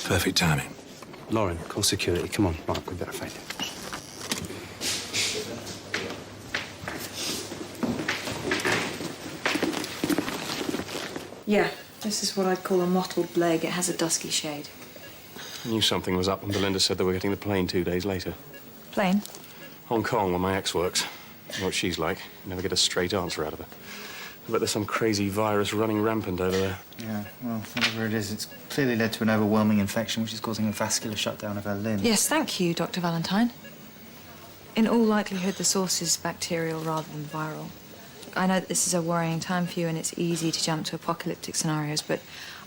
Perfect timing. Lauren, call security. Come on. Right, we better find it. Yeah, this is what I'd call a mottled leg. It has a dusky shade. I knew something was up when Belinda said they were getting the plane 2 days later. Plane? Hong Kong, where my ex works. You know what she's like. You never get a straight answer out of her. I bet there's some crazy virus running rampant over there. Yeah, well, whatever it is, it's clearly led to an overwhelming infection, which is causing a vascular shutdown of her limbs. Yes, thank you, Dr. Valentine. In all likelihood, the source is bacterial rather than viral. I know that this is a worrying time for you and it's easy to jump to apocalyptic scenarios, but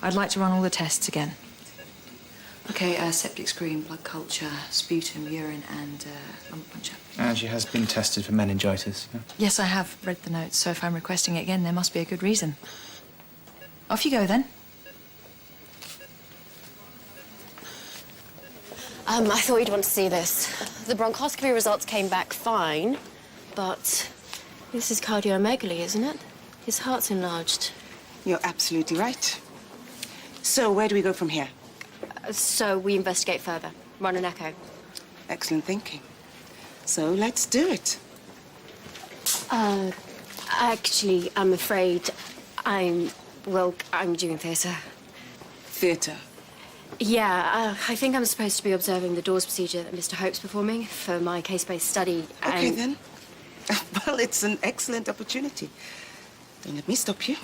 I'd like to run all the tests again. Okay, septic screen, blood culture, sputum, urine, and lung puncture. And she has been tested for meningitis. Yeah? Yes, I have read the notes, so if I'm requesting it again, there must be a good reason. Off you go, then. I thought you'd want to see this. The bronchoscopy results came back fine, but this is cardiomegaly, isn't it? His heart's enlarged. You're absolutely right. So, where do we go from here? So we investigate further. Run an echo. Excellent thinking. So, let's do it. Actually, I'm afraid I'm doing theatre. Theatre. Yeah, I think I'm supposed to be observing the doors procedure that Mr. Hope's performing for my case-based study. Okay, then. Well, it's an excellent opportunity. Don't let me stop you.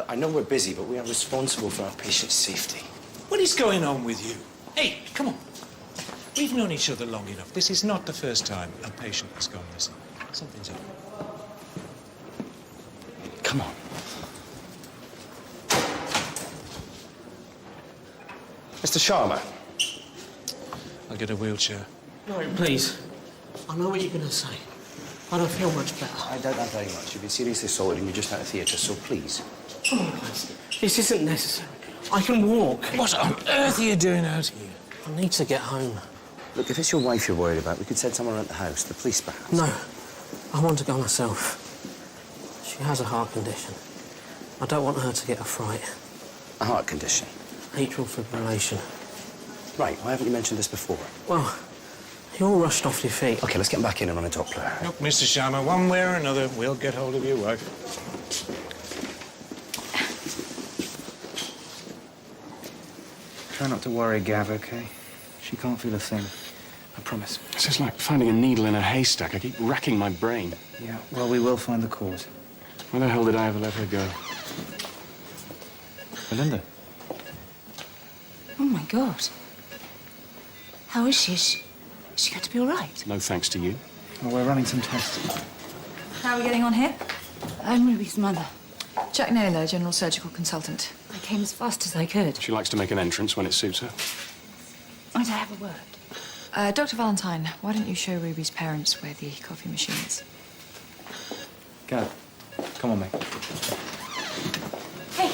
I know we're busy, but we are responsible for our patients' safety. What is going on with you? Hey, come on. We've known each other long enough. This is not the first time a patient has gone missing. Something's up. Come on. Mr. Sharma. I'll get a wheelchair. No, please. I know what you're going to say. I don't feel much better. I doubt that very much. You've been seriously assaulted and you're just out of theatre, so please. Come on, guys. This isn't necessary. I can walk. What on earth are you doing out here? I need to get home. Look, if it's your wife you're worried about, we could send someone around the house, the police perhaps. No. I want to go myself. She has a heart condition. I don't want her to get a fright. A heart condition? Atrial fibrillation. Right, why haven't you mentioned this before? Well, you all rushed off your feet. OK, let's get back in and run a Doppler. Look, Mr. Sharma, one way or another, we'll get hold of your wife. Try not to worry, Gav, OK? She can't feel a thing. I promise. It's just like finding a needle in a haystack. I keep racking my brain. Yeah, well, we will find the cause. Where the hell did I ever let her go? Belinda. Oh, my God. How is she? Is she going to be all right? No thanks to you. Well, we're running some tests. How are we getting on here? I'm Ruby's mother. Jack Naylor, general surgical consultant. I came as fast as I could. She likes to make an entrance when it suits her. Might I have a word? Dr. Valentine, why don't you show Ruby's parents where the coffee machine is? Gav, come on, mate. Hey.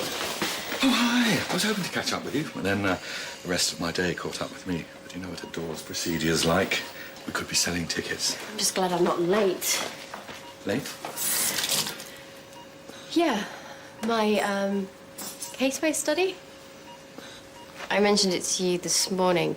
Oh, hi. I was hoping to catch up with you, and then the rest of my day caught up with me. But you know what a door's procedure's like. We could be selling tickets. I'm just glad I'm not late. Late? Yeah, my case-based study. I mentioned it to you this morning.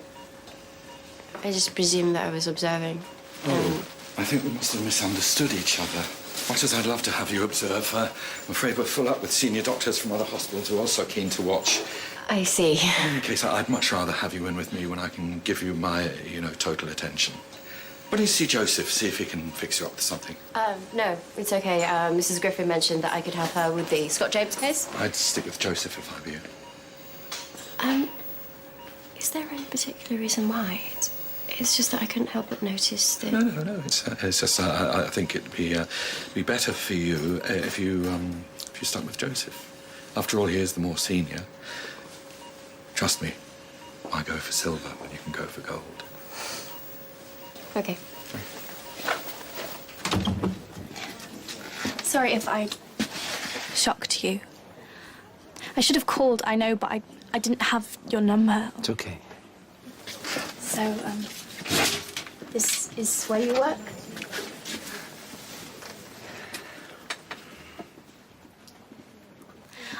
I just presumed that I was observing. Oh, I think we must have misunderstood each other. Much as I'd love to have you observe, I'm afraid we're full up with senior doctors from other hospitals who are also keen to watch. I see. In any case, I'd much rather have you in with me when I can give you my, total attention. Why don't you see Joseph, see if he can fix you up to something? No, it's okay. Mrs. Griffin mentioned that I could help her with the Scott James case. I'd stick with Joseph if I were you. Is there any particular reason why? It's just that I couldn't help but notice that... No. It's just I think it'd be better for you if you stuck with Joseph. After all, he is the more senior. Trust me, why go for silver when you can go for gold? Okay. Sorry if I shocked you. I should have called, I know, but I didn't have your number. It's okay. So, this is where you work?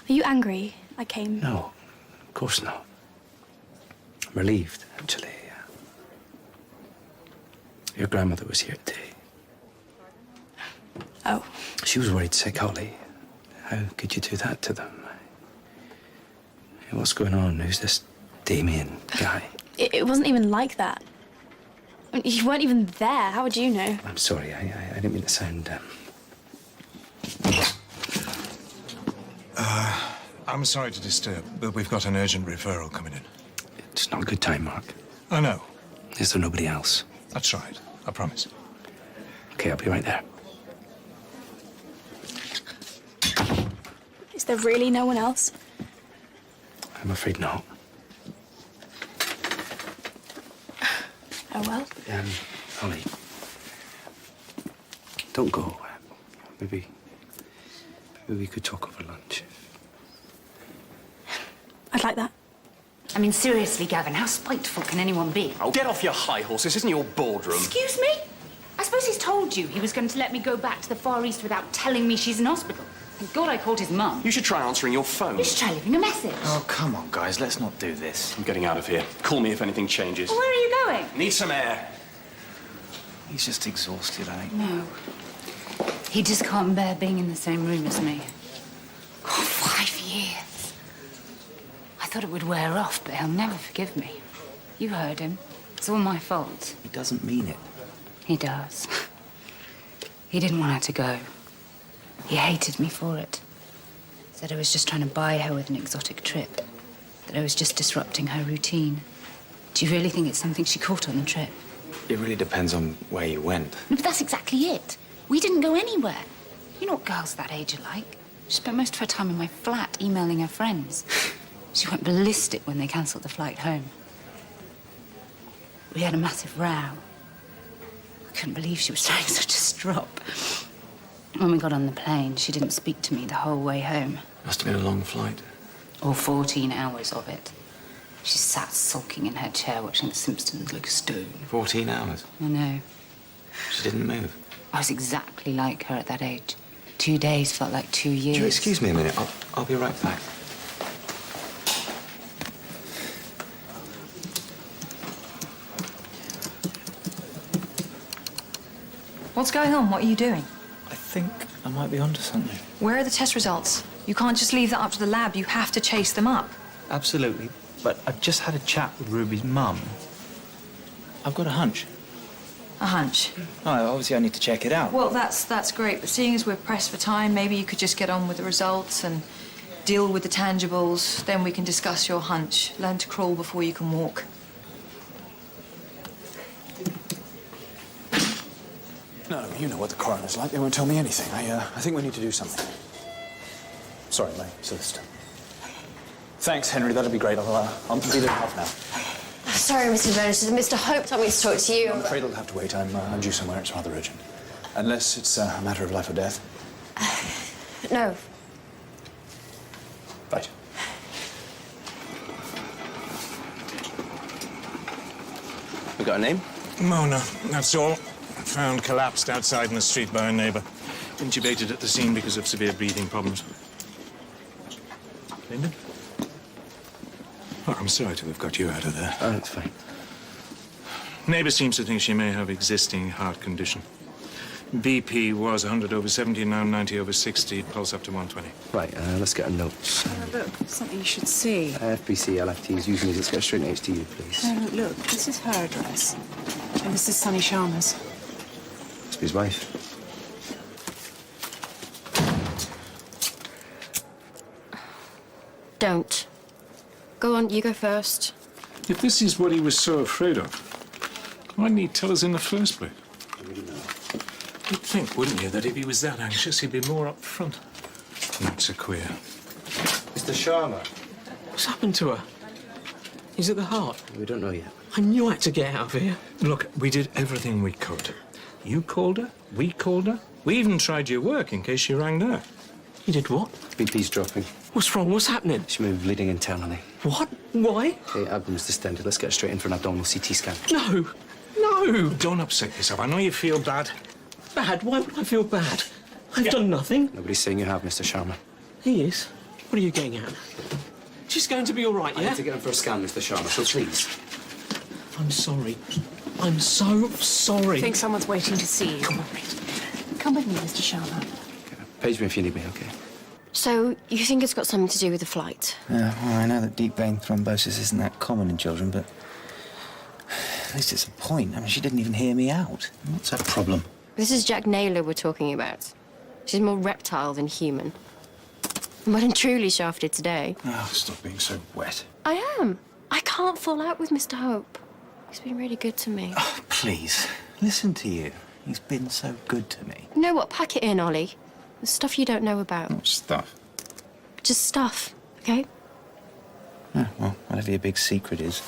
Are you angry? I came. No, of course not. I'm relieved, actually. Your grandmother was here today. Oh. She was worried sick, Holly. How could you do that to them? Hey, what's going on? Who's this Damien guy? It wasn't even like that. I mean, you weren't even there. How would you know? I'm sorry. I didn't mean to sound... I'm sorry to disturb, but we've got an urgent referral coming in. It's not a good time, Mark. I know. Is there nobody else? That's right. I promise. Okay, I'll be right there. Is there really no one else? I'm afraid not. Oh, well. Holly. Don't go. Maybe we could talk over lunch. I'd like that. I mean, seriously, Gavin, how spiteful can anyone be? Oh, get off your high horse. This isn't your boardroom. Excuse me? I suppose he's told you he was going to let me go back to the Far East without telling me she's in hospital. Thank God I called his mum. You should try answering your phone. You should try leaving a message. Oh, come on, guys. Let's not do this. I'm getting out of here. Call me if anything changes. Well, where are you going? Need some air. He's just exhausted, eh? No. He just can't bear being in the same room as me. Oh, 5 years. I thought it would wear off, but he'll never forgive me. You heard him. It's all my fault. He doesn't mean it. He does. He didn't want her to go. He hated me for it. Said I was just trying to buy her with an exotic trip. That I was just disrupting her routine. Do you really think it's something she caught on the trip? It really depends on where you went. No, but that's exactly it. We didn't go anywhere. You know what girls that age are like. She spent most of her time in my flat emailing her friends. She went ballistic when they cancelled the flight home. We had a massive row. I couldn't believe she was throwing such a strop. When we got on the plane, she didn't speak to me the whole way home. Must have been a long flight. All 14 hours of it. She sat sulking in her chair watching The Simpsons like a stone. 14 hours. I know. She didn't move. I was exactly like her at that age. 2 days felt like 2 years. Would you excuse me a minute? I'll be right back. What's going on? What are you doing? I think I might be onto something. Where are the test results? You can't just leave that up to the lab. You have to chase them up. Absolutely. But I've just had a chat with Ruby's mum. I've got a hunch. A hunch? Oh, obviously I need to check it out. Well, that's great. But seeing as we're pressed for time, maybe you could just get on with the results and deal with the tangibles. Then we can discuss your hunch. Learn to crawl before you can walk. No, you know what the coroner's like. They won't tell me anything. I think we need to do something. Sorry, my solicitor. Thanks, Henry. That'll be great. I'll be there in half now. Sorry, Mr. Burns. Mr. Hope told me to talk to you. I'm afraid I'll have to wait. I'm due somewhere. It's rather urgent. Unless it's a matter of life or death. No. Right. We got a name? Mona, that's all. Found collapsed outside in the street by a neighbour. Intubated at the scene because of severe breathing problems. Linda? Oh, I'm sorry to have got you out of there. Oh, that's fine. Neighbour seems to think she may have existing heart condition. BP was 100/70, now 90/60, pulse up to 120. Right, let's get our notes. Look, something you should see. FBC, LFTs, usually let's get straight next to you, please. Look, this is her address. And this is Sonny Sharma's. Must be his wife. Don't. Go on, you go first. If this is what he was so afraid of, why didn't he tell us in the first place? You'd think, wouldn't you, that if he was that anxious, he'd be more up front. Not so queer. Mr. Sharma. What's happened to her? Is it the heart? We don't know yet. I knew I had to get out of here. Look, we did everything we could. You called her, we called her. We even tried your work in case she rang there. You did what? BP's dropping. What's wrong? What's happening? She may be bleeding internally. What? Why? Okay, abdomen's distended. Let's get her straight in for an abdominal CT scan. No. No. Don't upset yourself. I know you feel bad. Bad? Why would I feel bad? I've done nothing. Nobody's saying you have, Mr. Sharma. He is. What are you getting at? She's going to be all right, I yeah? need to get her for a scan, Mr. Sharma, so please. I'm sorry. I'm so sorry. I think someone's waiting to see you. Come on, Come with me, Mr. Sharma. Page me if you need me, okay? So, you think it's got something to do with the flight? Yeah, well, I know that deep vein thrombosis isn't that common in children, but at least it's a point. I mean, she didn't even hear me out. What's her problem? This is Jack Naylor we're talking about. She's more reptile than human. Well and truly shafted today. Oh, stop being so wet. I am. I can't fall out with Mr. Hope. He's been really good to me. Oh, please, listen to you. He's been so good to me. You know what? Pack it in, Ollie. The stuff you don't know about. What stuff? Just stuff, okay? Oh, well, whatever your big secret is,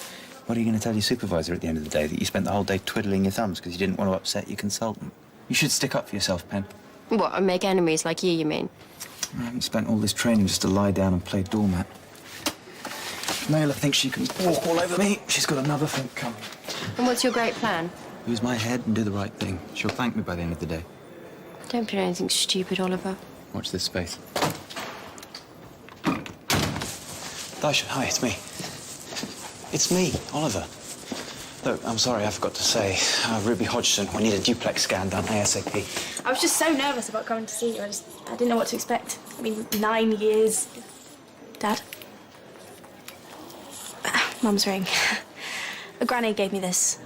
what are you going to tell your supervisor at the end of the day? That you spent the whole day twiddling your thumbs because you didn't want to upset your consultant? You should stick up for yourself, Pen. What, and make enemies like you mean? I haven't spent all this training just to lie down and play doormat. Naylor thinks she can walk all over me. She's got another thing coming. And what's your great plan? Use my head and do the right thing. She'll thank me by the end of the day. Don't do anything stupid, Oliver. Watch this space. Daisha, hi, it's me. It's me, Oliver. Look, I'm sorry, I forgot to say. Ruby Hodgson, we need a duplex scan done ASAP. I was just so nervous about coming to see you. I didn't know what to expect. I mean, 9 years. Dad? Mum's ring. A granny gave me this.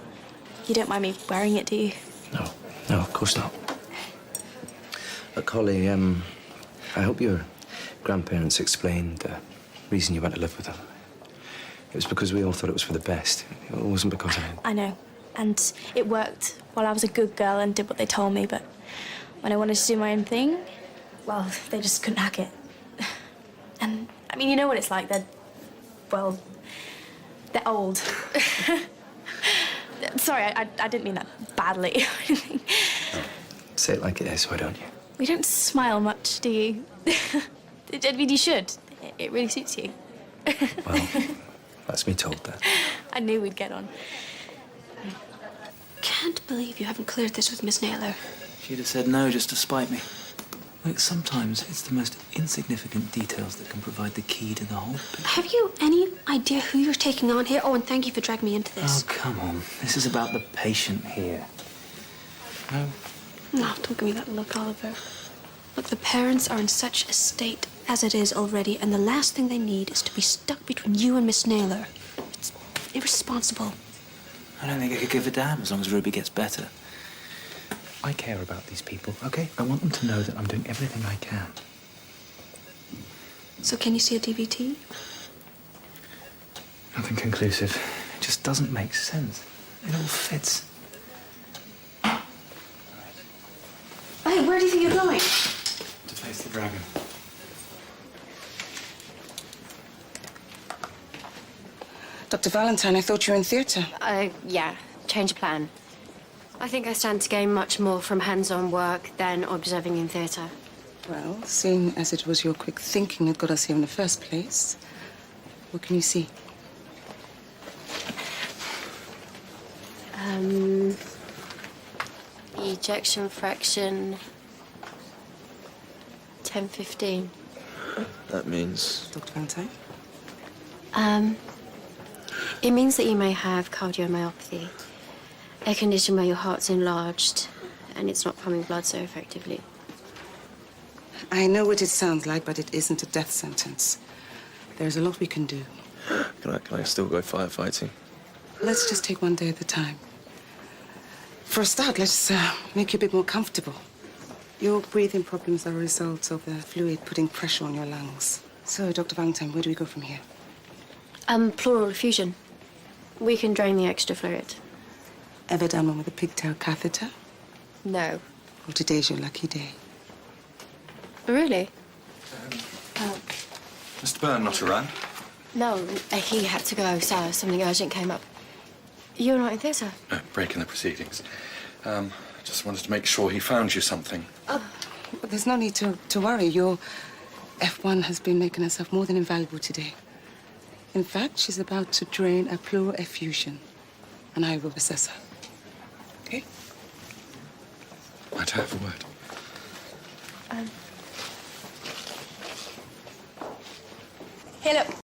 You don't mind me wearing it, do you? No, of course not. Look, Holly, I hope your grandparents explained the reason you went to live with them. It was because we all thought it was for the best. It wasn't because I know. And it worked while I was a good girl and did what they told me, but when I wanted to do my own thing, well, they just couldn't hack it. And, I mean, you know what it's like. They're old. Sorry, I didn't mean that badly. Say it like it is, why don't you? We don't smile much, do you? I mean, you should. It really suits you. Well, that's me told that. I knew we'd get on. Can't believe you haven't cleared this with Miss Naylor. She'd have said no just to spite me. Look, sometimes it's the most insignificant details that can provide the key to the whole picture. Have you any idea who you're taking on here? Oh, and thank you for dragging me into this. Oh, come on. This is about the patient here. No? No, don't give me that look, Oliver. Look, the parents are in such a state as it is already, and the last thing they need is to be stuck between you and Miss Naylor. It's irresponsible. I don't think I could give a damn as long as Ruby gets better. I care about these people, okay? I want them to know that I'm doing everything I can. So can you see a DVT? Nothing conclusive. It just doesn't make sense. It all fits. Hey, where do you think you're going? To face the dragon. Dr. Valentine, I thought you were in theatre. Yeah. Change of plan. I think I stand to gain much more from hands-on work than observing in theatre. Well, seeing as it was your quick thinking that got us here in the first place, what can you see? Ejection fraction 10-15. That means... Dr. Valentine? It means that you may have cardiomyopathy, a condition where your heart's enlarged and it's not pumping blood so effectively. I know what it sounds like, but it isn't a death sentence. There's a lot we can do. Can I still go firefighting? Let's just take one day at a time. For a start, let's make you a bit more comfortable. Your breathing problems are a result of the fluid putting pressure on your lungs. So, Dr. Valentine, where do we go from here? Pleural effusion. We can drain the extra fluid. Ever done one with a pigtail catheter? No. Well, today's your lucky day. Really? Mr. Byrne not around? No, he had to go, so something urgent came up. You're not in theatre? No, breaking the proceedings. Just wanted to make sure he found you something. But there's no need to worry. Your F1 has been making herself more than invaluable today. In fact, she's about to drain a pleural effusion, and I will assess her. Okay? Might I have a word? Hey, look.